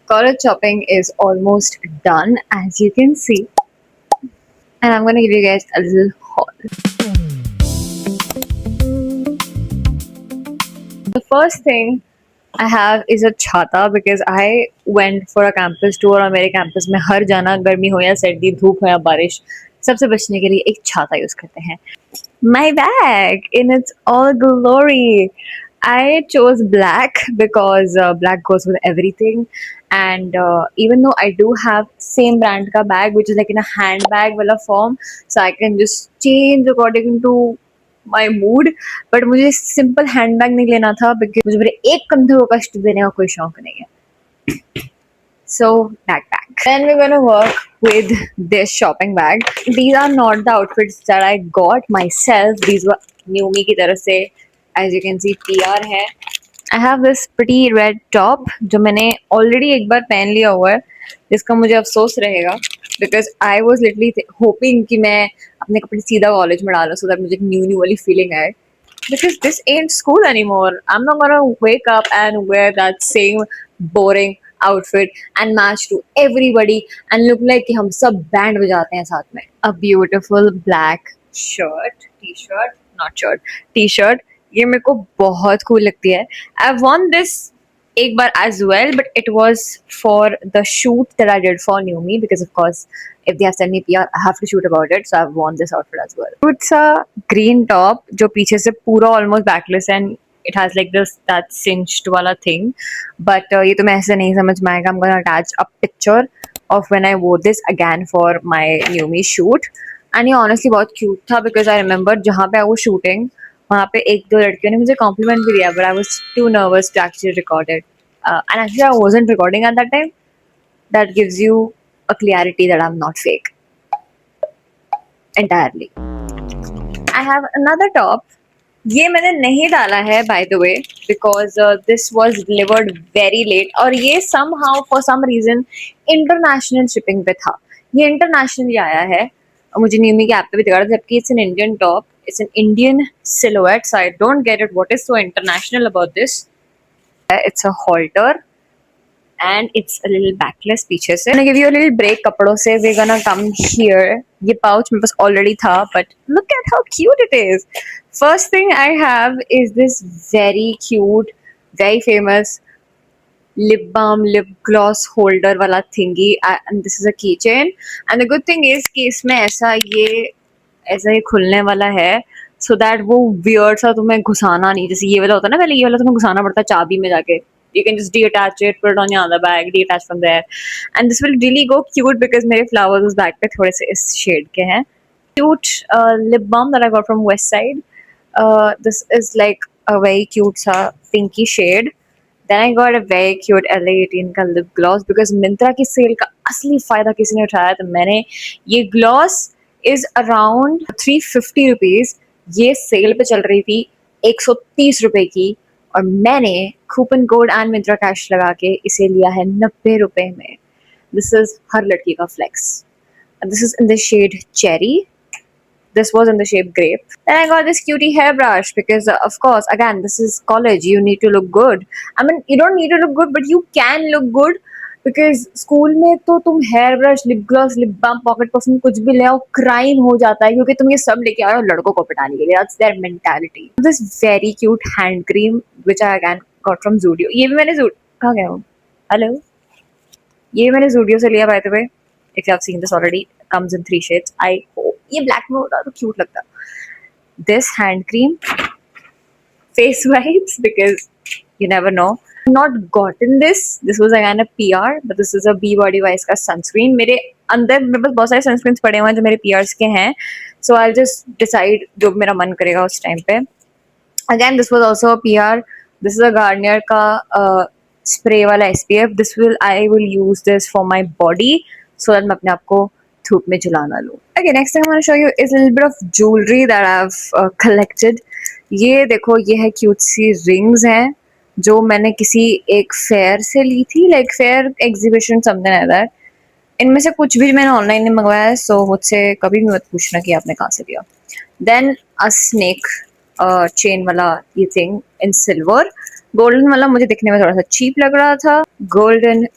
college shopping is almost done, as you can see, and I'm gonna give you guys a little haul. The first thing I have is a छाता because I went for a campus tour और मेरे campus में हर जाना गर्मी हो या सर्दी, धूप हो या बारिश, सबसे बचने के लिए एक छाता यूज करते हैं. My bag in its all glory. I chose black because black goes with everything, and even though I do have same brand ka bag which is like in a handbag wala form, so I can just change according to my mood. But मुझे simple handbag नहीं लेना था because मुझे मेरे एक कंधे को कष्ट देने का कोई शौक नहीं है. So backpack. Then we're gonna work with this shopping bag. These are not the outfits that I got myself. These were Numi की तरफ से. As you can see, PR है. I have this pretty red top जो मैंने already एक बार पहन लिया हुआ है, जिसका मुझे अफसोस रहेगा because I was literally hoping कि मैं अपने कपड़े सीधा कॉलेज में डालूं so that मुझे न्यू वाली फीलिंग आए. Because this ain't school anymore. I'm not gonna wake up and wear that same boring outfit and match to everybody and look like कि हम सब बैंड बजाते हैं साथ में. A beautiful black t-shirt, not shirt, t-shirt. ये मेरे को बहुत cool लगती है. I've worn this एक बार as well, but it was for the shoot that I did for New Me because of course if they have sent me PR I have to shoot about it, so I've worn this outfit as well. It's a green top जो पीछे से पूरा almost backless and it has like this that cinched वाला thing, but ये तो मैं ऐसे नहीं समझ में आएगा. I'm gonna attach a picture of when I wore this again for my New Me shoot, and ये honestly बहुत cute था because I remember जहाँ पे I was shooting वहाँ पे एक दो लड़कियों ने मुझे कॉम्प्लीमेंट भी दिया, but I was too nervous to actually record it. And actually I wasn't recording at that time. That gives you a clarity that I'm not fake entirely. I have another top. ये मैंने नहीं डाला है by the way because this was delivered very late और ये somehow for some reason international shipping पे था. ये internationally आया है और मुझे न्यूमी के ऐप पे भी दिखा रहा था, जबकि it's an Indian top. It's an Indian silhouette, so I don't get it. What is so international about this? It's a halter and it's a little backless पीछे से. I'm gonna give you a little break कपड़ों से. We're gonna come here. ये pouch मेरे पास already था, but look at how cute it is. First thing I have is this very cute, very famous lip balm, lip gloss holder वाला thingy, and this is a keychain. And the good thing is कि इसमें ऐसा ये खुलने वाला है so that वो weird सा तुम्हें घुसाना नहीं, जैसे ये वाला होता है ना, पहले ये वाला तुम्हें घुसाना पड़ता है चाबी में जाके. You can just detach it, put it on your other bag, detach from there, and this will really go cute because मेरे flowers उस bag पे थोड़े से इस shade के हैं. Cute lip balm that I got from West Side. This is like a very cute सा pinky shade. Then I got a very cute LA18 का lip gloss because Myntra की सेल का असली फायदा किसी ने उठाया, तो मैंने ये gloss is around 350 rupees. ये सेल पे चल रही थी 130 रुपए की और मैंने coupon code and Myntra cash लगा के इसे लिया है 90 रुपए में. दिस इज हर लड़की का flex. This is in the shade cherry. This was in the shape grape. Then I got this cutie hairbrush because of course again this is college, you need to look good. I mean you don't need to look good but you can look good because school में तो तुम hair brush, lip gloss, lip balm, pocket perfume कुछ भी ले आओ crime हो जाता है क्योंकि तुम ये सब लेके आए हो लड़कों को पटाने के लिए. That's their mentality. This very cute hand cream which I again got from Zudio. ये भी मैंने कहाँ गया हूँ? Hello. ये मैंने Zudio से लिया by the way. If you have seen this already, comes in 3 shades. I hope ये black में होता तो cute लगता. This hand cream, face wipes because you never know. Not gotten this. This was again a PR, but this is a B Body Wise का sunscreen. मेरे पास बहुत सारे sunscreens पड़े हुए हैं जो मेरे PRs के हैं. So I'll just decide जो मेरा मन करेगा उस टाइम पे. Again, this was also a PR. This is a Garnier का spray वाला SPF. I will use this for my body so that मैं अपने आप को धूप में जला ना लूँ. Okay, next thing I'm going to show you is a little bit of jewelry that I've collected. ये देखो, ये है cute सी rings हैं जो मैंने किसी एक फेयर से ली थी, like fair exhibition something like that. इनमें से कुछ भी मैंने ऑनलाइन नहीं मंगवाया है, सो मुझसे कभी भी मत पूछना कि आपने कहाँ से लिया. देन अ स्नेक चेन वाला ये थिंग इन सिल्वर. गोल्डन वाला मुझे दिखने में थोड़ा सा चीप लग रहा था. Golden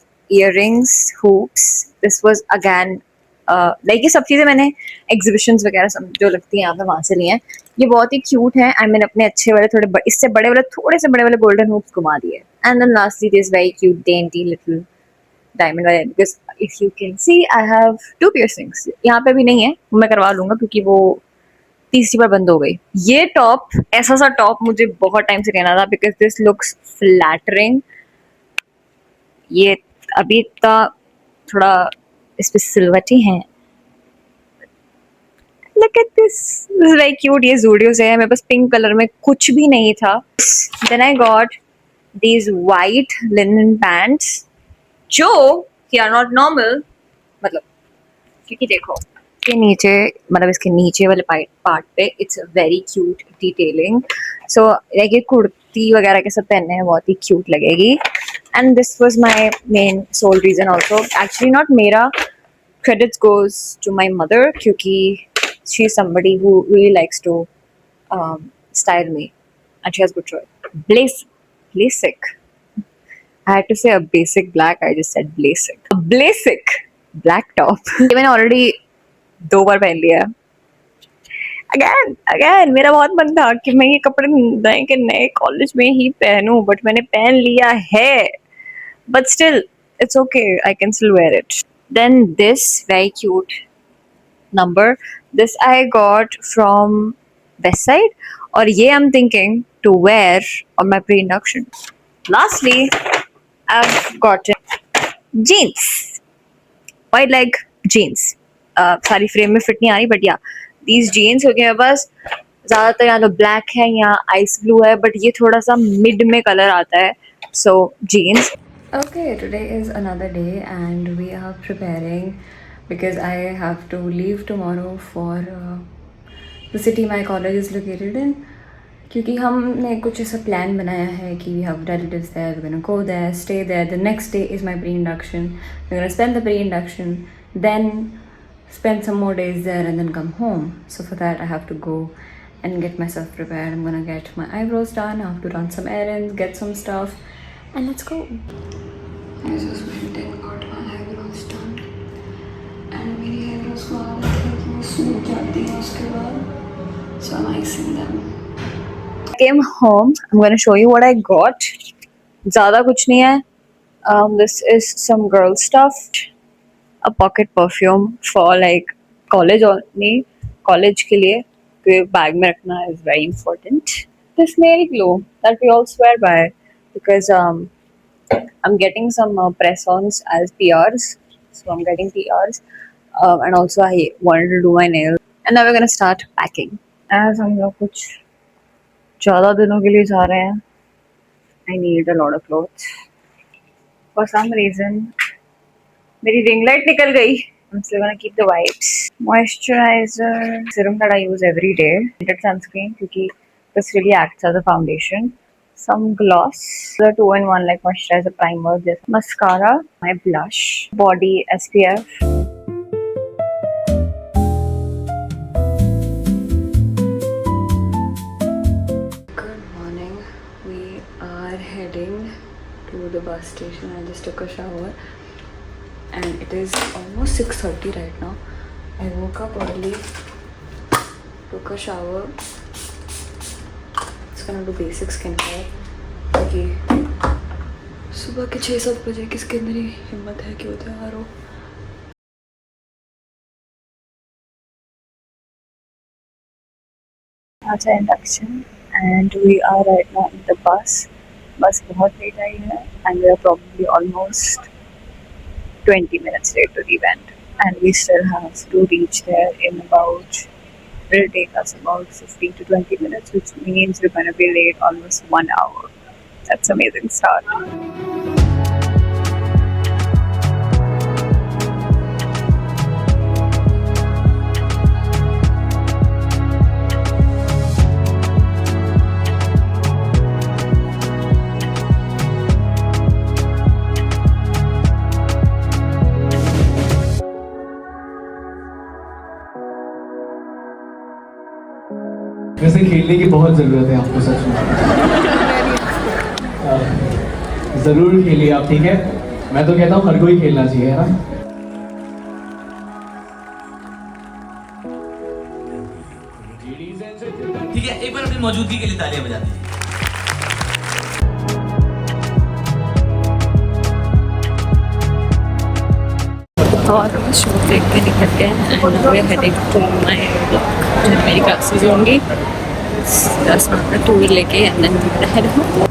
earrings, hoops. This was again like ये सब चीज़ें मैंने एग्जीबिशंस वगैरह सब जो लगती हैं यहाँ पे वहाँ से लिए हैं. ये बहुत ही क्यूट है. आई मीन अपने अच्छे वाले इससे बड़े वाले थोड़े से बड़े वाले गोल्डन हूप्स घुमा दिए. And then lastly this very cute dainty little diamond वाले. Because if you can see I have 2 piercings. यहाँ पे भी नहीं है, मैं करवा लूंगा क्योंकि वो तीसरी बार बंद हो गई. ये टॉप, ऐसा सा टॉप मुझे बहुत टाइम से लेना था बिकॉज दिस लुक्स फ्लैटरिंग. ये अभी इतना थोड़ा इस पे सिल्वटी है. Look at this. This is very cute. ये Zudio से है. मेरे पास पिंक कलर में कुछ भी नहीं था. Then I got these white linen pants जो कि are not normal. मतलब क्योंकि देखो इसके नीचे, मतलब इसके नीचे वाले पार्ट पे it's a very cute detailing. So like ये कुर्ती वगैरह के सब पहनने में बहुत ही cute लगेगी. And this was my main sole reason also. Actually not मेरा, credits goes to my mother क्योंकि she's somebody who really likes to style me and she has good choice. Basic. I had to say a basic black. I just said basic. A basic black top. ये मैंने already 2 बार पहन लिया है. Again मेरा बहुत मन था कि मैं ये कपड़े नए के नए कॉलेज में ही पहनूं, बट मैंने पहन लिया है. But still, it's okay. I can still wear it. Then this very cute number. This I got from Westside. और ये I'm thinking to wear on my pre-induction. Lastly, I've gotten jeans. Wide leg jeans. सारी frame में fit नहीं आ रही, but yeah, these jeans क्योंकि मेरे पास ज़्यादातर या तो black है या ice blue है, but ये थोड़ा सा mid में color आता है. So jeans. Okay, today is another day and we are preparing because I have to leave tomorrow for the city my college is located in. क्योंकि हमने कुछ ऐसा प्लान बनाया है कि we have relatives there, we're gonna go there, stay there. The next day is my pre-induction. We're gonna spend the pre-induction, then spend some more days there and then come home. So for that I have to go and get myself prepared. I'm gonna get my eyebrows done, I have to run some errands, get some stuff, and let's go. I just went and got my eyebrows done. And मेरी eyebrows को आदत है कि वो सूख जाती है उसके बाद. So I'm icing them. I came home. I'm going to show you what I got. ज़्यादा कुछ नहीं है. This is some girl stuff. A pocket perfume for like college only. College के लिए तो bag में रखना is very important. This nail glue that we all swear by because I'm getting some press-ons as PRs. So I'm getting PRs. And also I wanted to do my nails. And now we're going to start packing. As हम लोग कुछ ज़्यादा दिनों के लिए जा रहे हैं. I need a lot of clothes. For some reason, मेरी ring light निकल गई. I'm still gonna keep the wipes. Moisturizer, serum that I use every day. Tinted sunscreen क्योंकि this really acts as a foundation. Some gloss, the 2-in-1 like moisturizer, primer, this mascara, my blush, body SPF. To the bus station. I just took a shower and it is almost 6:30 right now. I woke up early, took a shower. It's gonna do basic skincare क्योंकि सुबह के 6-7 बजे किसके अंदर ही हिम्मत है कि वो तैयार हो. आज है induction and we are right now in the bus. बस बहुत लेट आई है and we are probably almost 20 minutes late to the event and we still have to reach there in about, it will take us about 15 to 20 minutes, which means we're going to be late almost 1 hour. That's amazing start. वैसे खेलने की बहुत ज़रूरत है आपको सच में. ज़रूर खेलिए आप, ठीक है. मैं तो कहता हूँ हर कोई खेलना चाहिए, है ना? ठीक है, एक बार अपनी मौजूदगी के लिए तालियां बजा दीजिए। और शो देख के निकल गए हैं हेडिंग टू माय ब्लॉक जब मेरी क्लासेस होंगी 10 मिनट का टूर लेके and then head home.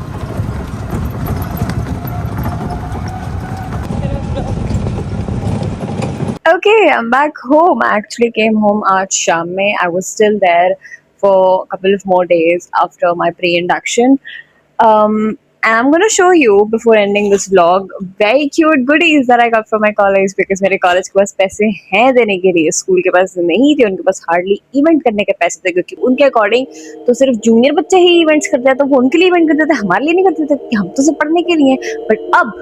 Okay, I'm back home. I actually came home at Sham mein. I was still there for a couple of more days after my pre-induction. And I'm gonna show you before ending this vlog very cute goodies that I got from my college because मेरे college के पास पैसे हैं देने के लिए, school के पास नहीं थे, उनके पास हार्डली इवेंट करने के पैसे थे क्योंकि उनके अकॉर्डिंग तो सिर्फ जूनियर बच्चे ही इवेंट्स करते हैं, तो वो उनके लिए इवेंट करते थे, हमारे लिए नहीं करते थे कि हम तो सिर्फ पढ़ने के लिए. बट अब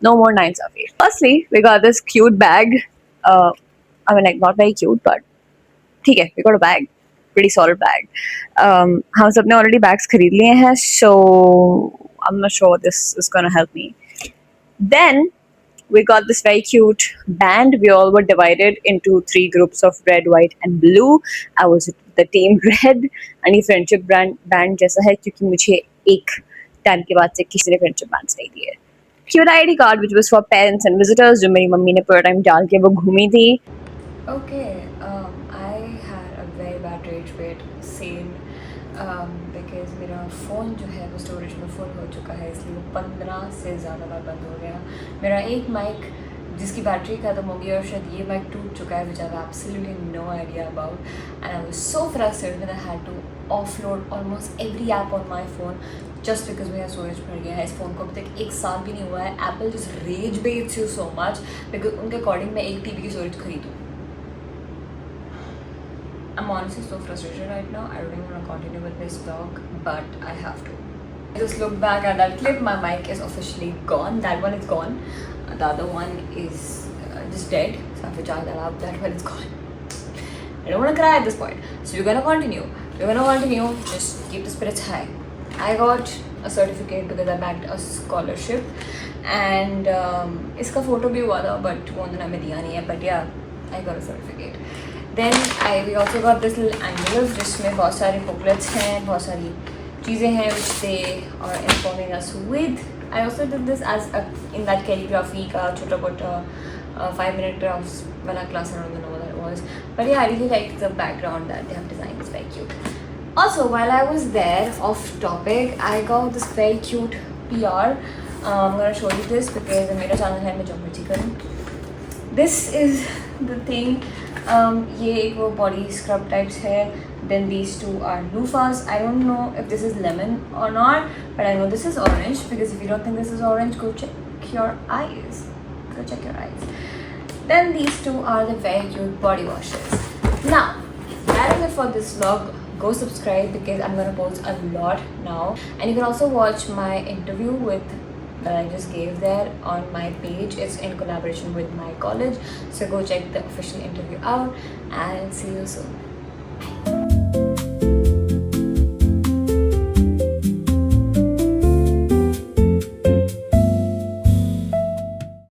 no more 9s of 8. Firstly, we got this cute bag. I mean, like, not very cute, but ठीक है, we got a bag. Pretty solid bag. हम सबने already bags खरीद लिए हैं, so I'm not sure this is gonna help me. Then we got this very cute band. We all were divided into 3 groups of red, white, and blue. I was the team red. And ये friendship band जैसा है क्योंकि मुझे एक time के बाद से किसी ने friendship bands नहीं दिए. Cute ID card which was for parents and visitors जो मेरी मम्मी ने पूरा टाइम डाल के वो घूमी थी. Okay, I had a very bad rage quit scene because मेरा फ़ोन जो है वो स्टोरेज में फुल हो चुका है, इसलिए वो 15 से ज़्यादा बार बंद हो गया. मेरा एक माइक जिसकी बैटरी खत्म हो गई और शायद ये माइक टूट चुका है which I have absolutely no idea about, and I was so frustrated that I had to offload almost every app on my phone just because मेरा स्टोरेज भर गया है. इस फ़ोन को अभी तक 1 साल भी नहीं हुआ है. Apple just rage baits you so much because उनके अकॉर्डिंग मैं एक टीवी की स्टोरेज खरीदूँ. I'm honestly so frustrated right now. I don't even want to continue with this vlog, but I have to. I just look back at that clip. My mic is officially gone. That one is gone. The other one is just dead. So I have to charge that up. That one is gone. I don't want to cry at this point. So we're gonna continue. We're gonna continue. Just keep the spirits high. I got a certificate because I backed a scholarship, and इसका photo भी हुआ था, but वो उन्होंने हमें दिया नहीं है. But yeah, I got a certificate. Then we also got this little envelope जिसमें बहुत सारे booklets हैं, बहुत सारी चीज़ें हैं which they are informing us with. I also did this as in that calligraphy का छोटा मोटा 5-minute crafts वाला class. I don't even know what that was, but yeah, I really liked the background that they have designed. It's very cute. Also, while I was there, off topic, I got this very cute PR. I'm gonna show you this because मेरा channel है, मैं जो मर्जी करूँ. This is the thing. ये एक वो body scrub types है. Then these two are loofahs. I don't know if this is lemon or not, but I know this is orange because if you don't think this is orange, go check your eyes. Go check your eyes. Then these two are the very cute body washes. Now, that is it for this vlog. Go subscribe because I'm gonna post a lot now, and you can also watch my interview with that I just gave there on my page. It's in collaboration with my college, so go check the official interview out and see you soon.